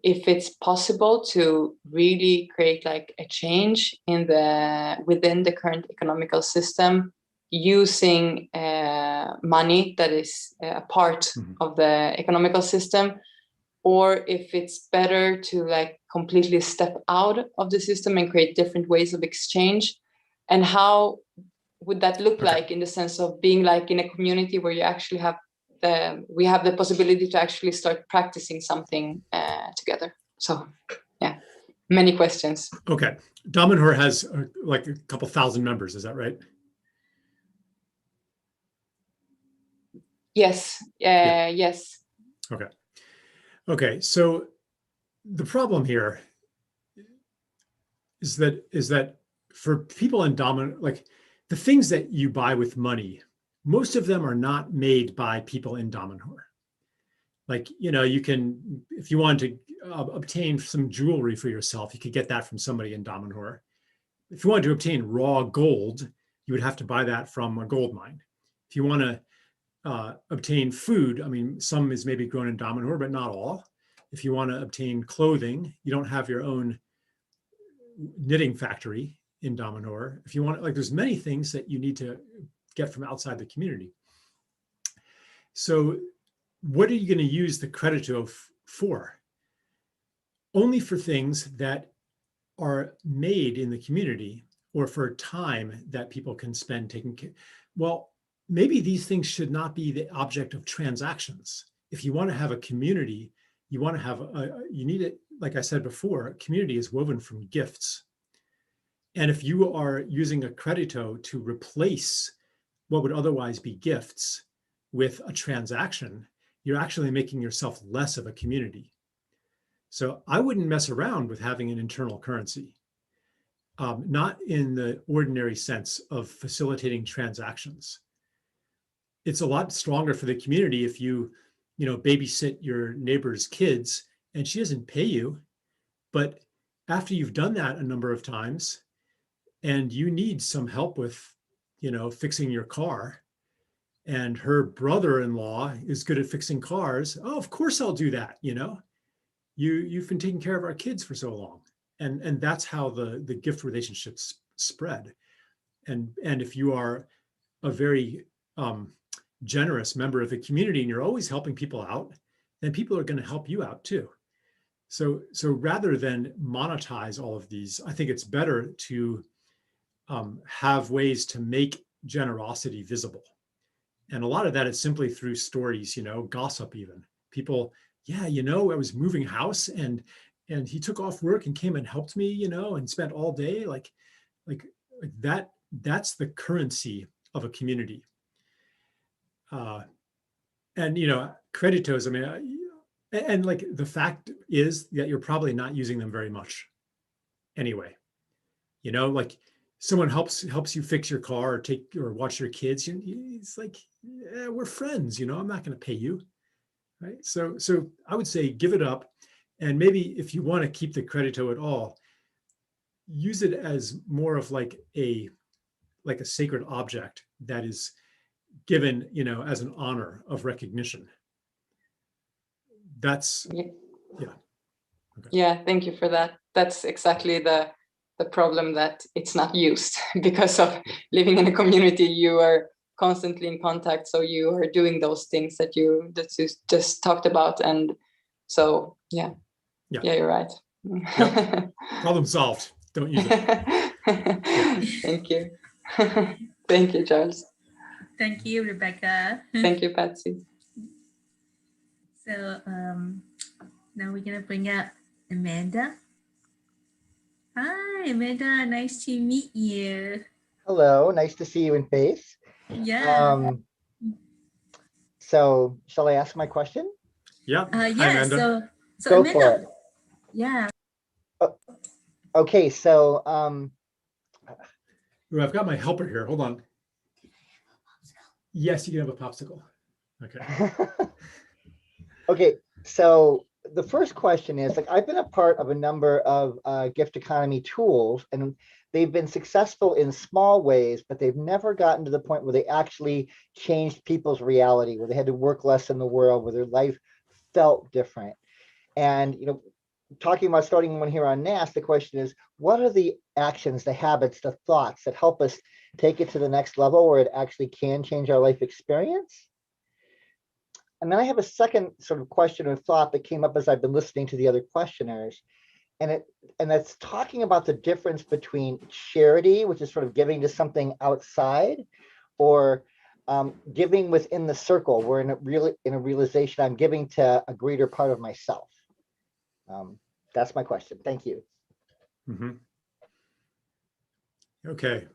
if it's possible to really create like a change within the current economical system using money that is a part of the economical system, or if it's better to like completely step out of the system and create different ways of exchange, and how would that look like in the sense of being like in a community where you actually have the possibility to actually start practicing something together. So yeah, many questions. Okay, Damanhur has like a couple thousand members, is that right? Yes. Yes. Okay. So the problem here is that for people in Damanhur, like the things that you buy with money, most of them are not made by people in Damanhur. Like, you know, you can, if you want to obtain some jewelry for yourself, you could get that from somebody in Damanhur. If you wanted to obtain raw gold, you would have to buy that from a gold mine. If you want to obtain food, I mean, some is maybe grown in Damanhur, but not all. If you want to obtain clothing, you don't have your own knitting factory in Damanhur. If you want, like, there's many things that you need to get from outside the community. So what are you going to use the credito for? Only for things that are made in the community, or for time that people can spend taking care. Well, maybe these things should not be the object of transactions. If you want to have a community, you want to have you need it. Like I said before, a community is woven from gifts. And if you are using a credito to replace what would otherwise be gifts with a transaction, you're actually making yourself less of a community. So I wouldn't mess around with having an internal currency. not in the ordinary sense of facilitating transactions. It's a lot stronger for the community if you babysit your neighbor's kids and she doesn't pay you, but after you've done that a number of times and you need some help with, fixing your car, and her brother-in-law is good at fixing cars, oh, of course I'll do that. You've been taking care of our kids for so long. And that's how the gift relationships spread. And if you are a very generous member of the community and you're always helping people out, then people are going to help you out too. So rather than monetize all of these, I think it's better to have ways to make generosity visible. And a lot of that is simply through stories, gossip even. People, yeah, I was moving house and he took off work and came and helped me, and spent all day like that. That's the currency of a community. And creditos, I mean, and like the fact is that you're probably not using them very much anyway. Like someone helps you fix your car or watch your kids. It's like, yeah, we're friends. I'm not going to pay you, right? So I would say give it up, and maybe if you want to keep the credito at all, use it as more of like a sacred object that is given, as an honor of recognition. That's Yeah. Okay. Yeah, thank you for that. That's exactly the problem, that it's not used because of living in a community. You are constantly in contact, so you are doing those things that you just talked about. And so yeah, you're right. Yep. Problem solved. Don't use it. Thank you. Thank you, Charles. Thank you, Rebecca. Thank you, Patsy. So now we're gonna bring up Amanda. Hi, Amanda. Nice to meet you. Hello, nice to see you in face. Yeah. So shall I ask my question? Yeah. Yeah. Hi, Amanda. So Go Amanda. for it. Yeah. Okay, so Ooh, I've got my helper here. Hold on. Yes, you can have a popsicle. Okay. okay, so the first question is, like, I've been a part of a number of gift economy tools, and they've been successful in small ways, but they've never gotten to the point where they actually changed people's reality, where they had to work less in the world, where their life felt different. And talking about starting one here on NAS, the question is, what are the actions, the habits, the thoughts that help us take it to the next level where it actually can change our life experience? And then I have a second sort of question or thought that came up as I've been listening to the other questioners. And that's talking about the difference between charity, which is sort of giving to something outside, or giving within the circle, where in a realization I'm giving to a greater part of myself. That's my question. Thank you. Mm-hmm. Okay.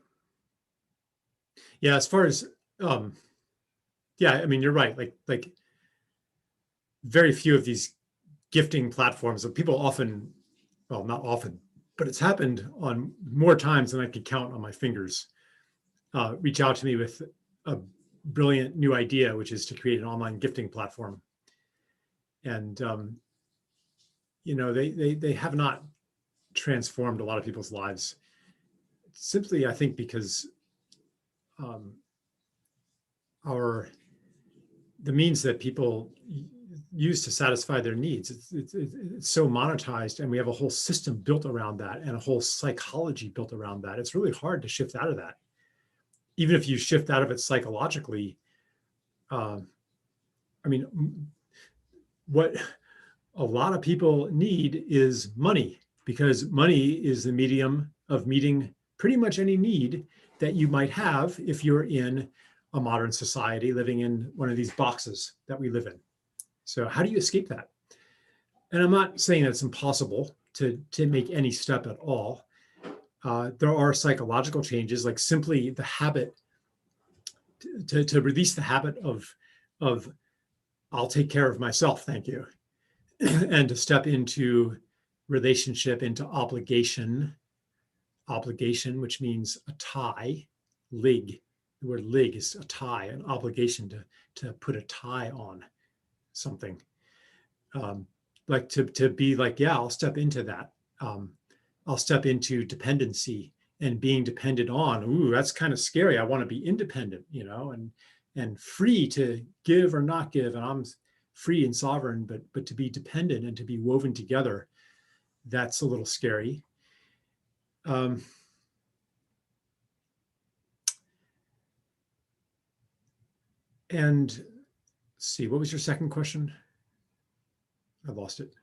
Yeah, as far as yeah, I mean, you're right. Like very few of these gifting platforms that people often, well, not often, but it's happened on more times than I could count on my fingers, reach out to me with a brilliant new idea, which is to create an online gifting platform. And they have not transformed a lot of people's lives. Simply, I think, because the means that people use to satisfy their needs, it's so monetized, and we have a whole system built around that and a whole psychology built around that. It's really hard to shift out of that. Even if you shift out of it psychologically, I mean, what a lot of people need is money, because money is the medium of meeting pretty much any need that you might have if you're in a modern society living in one of these boxes that we live in. So how do you escape that? And I'm not saying that it's impossible to make any step at all. There are psychological changes, like simply the habit to release the habit of I'll take care of myself, thank you, and to step into relationship, into obligation, obligation, which means a tie, lig. The word lig is a tie, an obligation to put a tie on something. Like to be like, yeah, I'll step into that. I'll step into dependency, and being dependent on, ooh, that's kind of scary. I want to be independent, and free to give or not give. And I'm free and sovereign, but to be dependent and to be woven together, that's a little scary. And let's see, what was your second question? I lost it.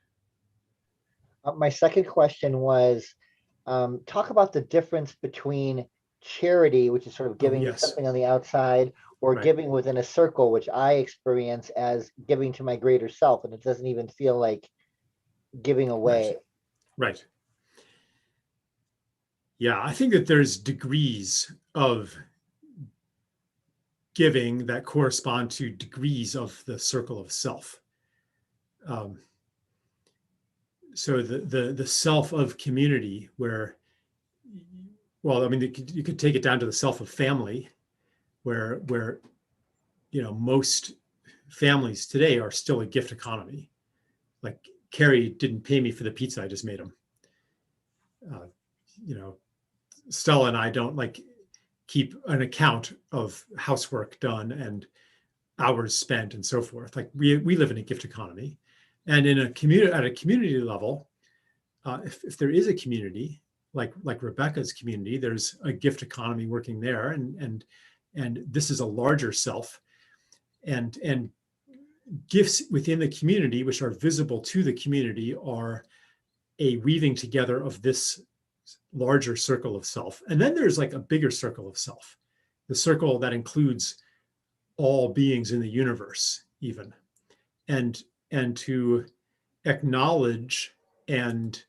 My second question was, talk about the difference between charity, which is sort of giving yes. something on the outside, or Right. giving within a circle, which I experience as giving to my greater self, and it doesn't even feel like giving away. Right. Yeah, I think that there's degrees of giving that correspond to degrees of the circle of self. So the self of community, where, well, I mean, you could take it down to the self of family, where most families today are still a gift economy. Like, Carrie didn't pay me for the pizza I just made him. Stella and I don't keep an account of housework done and hours spent and so forth. Like, we live in a gift economy, and in a community, at a community level, if there is a community like Rebecca's community, there's a gift economy working there, and this is a larger self, and gifts within the community, which are visible to the community, are a weaving together of this larger circle of self. And then there's like a bigger circle of self, the circle that includes all beings in the universe, even, and to acknowledge and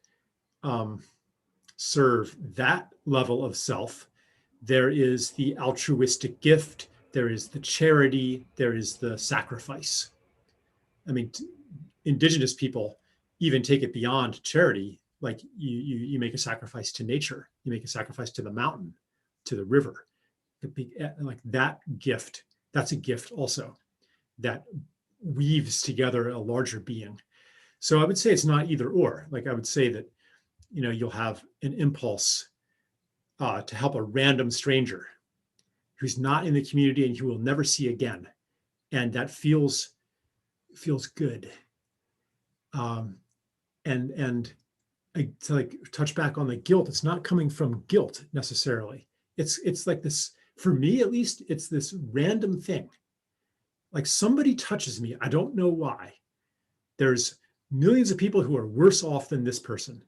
serve that level of self. There is the altruistic gift, there is the charity, there is the sacrifice. I mean, indigenous people even take it beyond charity. Like, you make a sacrifice to nature, you make a sacrifice to the mountain, to the river. Like, that gift, that's a gift also that weaves together a larger being. So I would say it's not either or. Like, I would say that, you'll have an impulse to help a random stranger who's not in the community and who will never see again, and that feels good. And to like touch back on the guilt, it's not coming from guilt necessarily. It's like this, for me at least, it's this random thing. Like, somebody touches me, I don't know why. There's millions of people who are worse off than this person,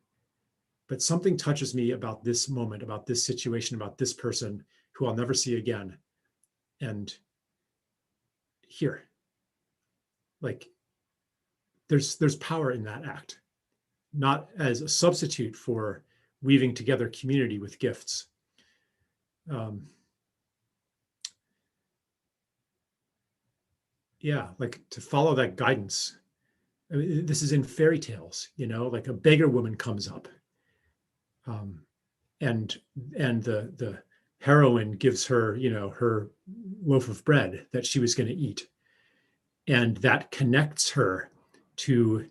but something touches me about this moment, about this situation, about this person who I'll never see again. And here, like, there's power in that act, not as a substitute for weaving together community with gifts. Yeah, like, to follow that guidance. I mean, this is in fairy tales, like a beggar woman comes up, and the heroine gives her, her loaf of bread that she was going to eat, and that connects her to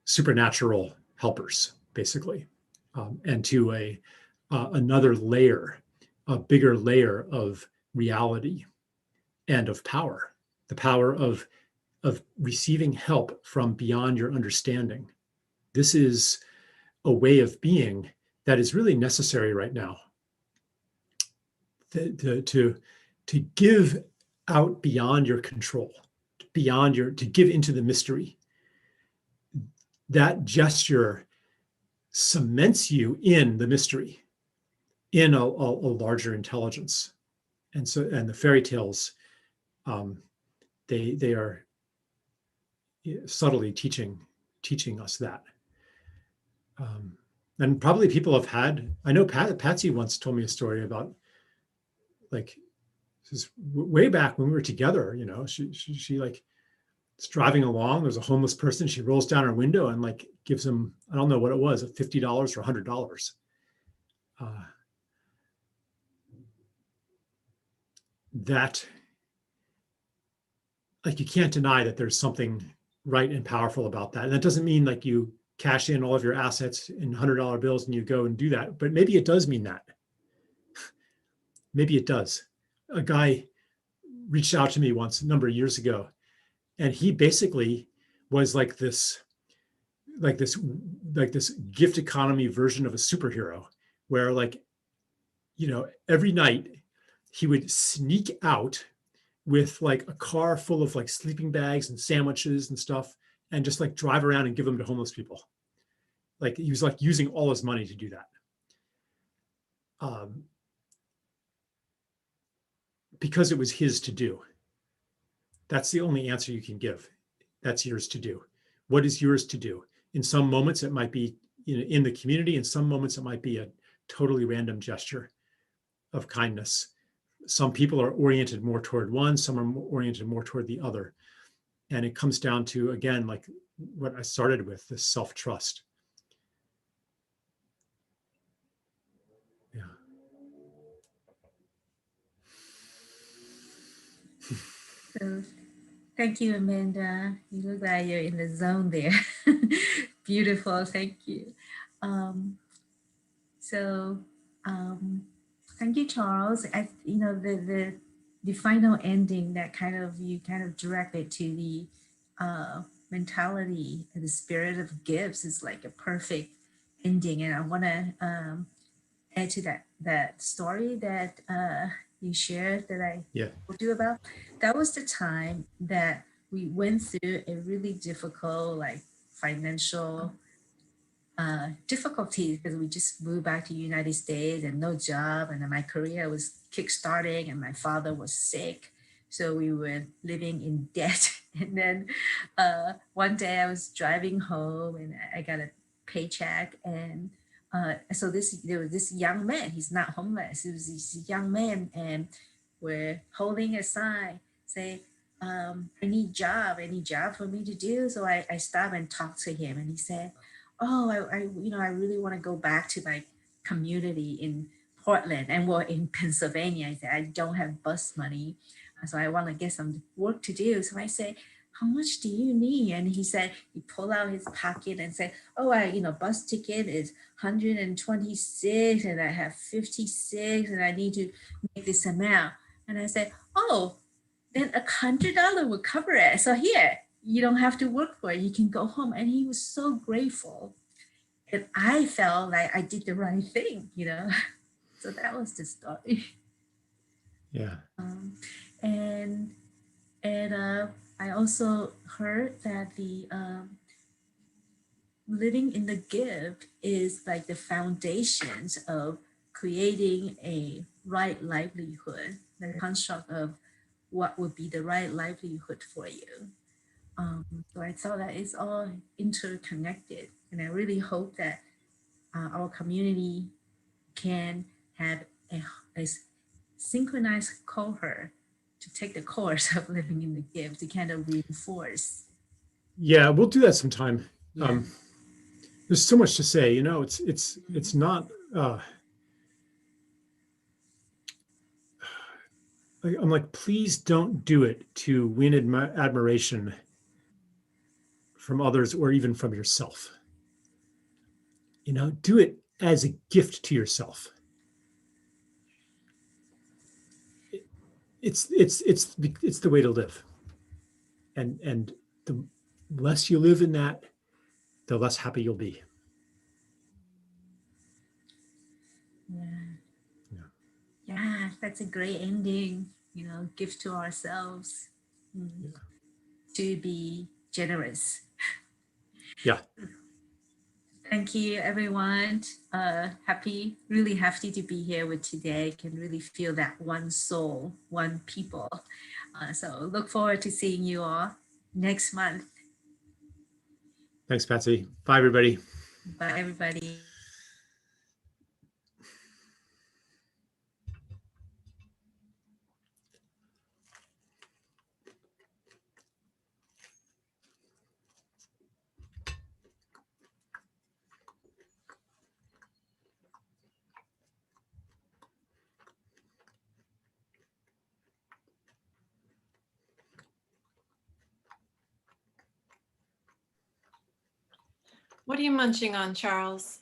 supernatural helpers, basically, and to another layer, a bigger layer of reality and of power, the power of receiving help from beyond your understanding. This is a way of being that is really necessary right now. To give out beyond your control, to give into the mystery. That gesture cements you in the mystery, in a larger intelligence. And the fairy tales, they are subtly teaching us that. And probably people have had, I know Patsy once told me a story about, like, this is way back when we were together, she like, is driving along, there's a homeless person, she rolls down her window and like gives him, I don't know what it was, $50 or $100. that, like, you can't deny that there's something right and powerful about that. And that doesn't mean like you cash in all of your assets in $100 bills and you go and do that, but maybe it does mean that. Maybe it does. A guy reached out to me once a number of years ago, and he basically was like this gift economy version of a superhero, where, like, every night he would sneak out with like a car full of like sleeping bags and sandwiches and stuff, and just like drive around and give them to homeless people. Like, he was like using all his money to do that. Because it was his to do. That's the only answer you can give. That's yours to do. What is yours to do? In some moments, it might be in the community. In some moments, it might be a totally random gesture of kindness. Some people are oriented more toward one, some are oriented more toward the other. And it comes down to, again, like what I started with, this self-trust. Yeah. So thank you, Amanda. You look like you're in the zone there. Beautiful, thank you. So thank you, Charles. The final ending that you kind of directed to the mentality and the spirit of gifts is like a perfect ending. And I want to add to that story that you shared that I told you about. That was the time that we went through a really difficult, like, financial difficulties, because we just moved back to the United States and no job, and then my career was kickstarting, and my father was sick, so we were living in debt. And then one day I was driving home, and I got a paycheck, and so there was this young man. He's not homeless. He was this young man, and we're holding a sign say, I need job for me to do. So I stopped and talked to him, and he said, oh, I really want to go back to my community in Portland and in Pennsylvania. I said, I don't have bus money, so I want to get some work to do. So I said, how much do you need? And he said, he pulled out his pocket and said, oh, bus ticket is 126 and I have 56 and I need to make this amount. And I said, oh, then $100 will cover it. So here, you don't have to work for it. You can go home. And he was so grateful. And I felt like I did the right thing, So that was the story. Yeah. And I also heard that the living in the gift is like the foundations of creating a right livelihood, the construct of what would be the right livelihood for you. So I thought that it's all interconnected, and I really hope that our community can have a synchronized cohort to take the course of living in the gift to kind of reinforce. Yeah, we'll do that sometime. Yeah. There's so much to say. It's not. I'm like, please don't do it to win admiration from others or even from yourself. Do it as a gift to yourself. It's the way to live. And the less you live in that, the less happy you'll be. Yeah, that's a great ending. Give to ourselves, to be generous. Yeah. Thank you, everyone. Really happy to be here with today. Can really feel that one soul, one people. So look forward to seeing you all next month. Thanks, Patsy. Bye, everybody. Bye, everybody. What are you munching on, Charles?